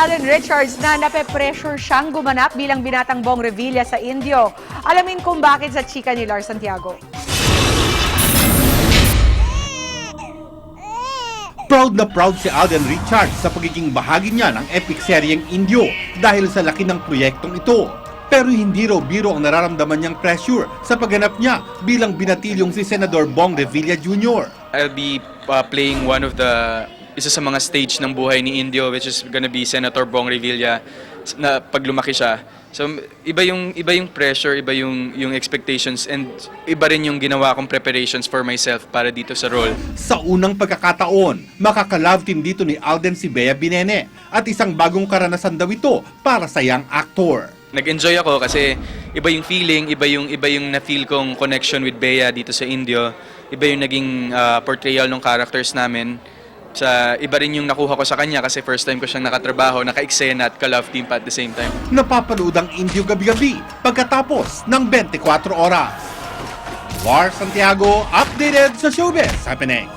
Alden Richards na nape-pressure siyang gumanap bilang binatang Bong Revilla sa Indio. Alamin kung bakit sa chika ni Lars Santiago. Proud na proud si Alden Richards sa pagiging bahagi niya ng epic seryeng Indio dahil sa laki ng proyektong ito. Pero hindi raw biro ang nararamdaman niyang pressure sa pagganap niya bilang binatilyong si Senador Bong Revilla Jr. I'll be playing one of the isa sa mga stage ng buhay ni Indio, which is gonna be Senator Bong Revilla na pag lumaki siya. So iba yung pressure, iba yung expectations, and iba rin yung ginawa kong preparations for myself para dito sa role. Sa unang pagkakataon, makaka-love team dito ni Alden si Bea Binene at isang bagong karanasan daw ito para sa young actor. Nag-enjoy ako kasi iba yung feeling, iba yung na-feel kong connection with Bea dito sa Indio. Iba yung naging portrayal ng characters namin. Iba rin yung nakuha ko sa kanya kasi first time ko siyang nakatrabaho, naka-eksena at ka-love team pa at the same time. Napapanood ang Indio gabi-gabi pagkatapos ng 24 oras. Lars Santiago, updated sa Showbiz Happening.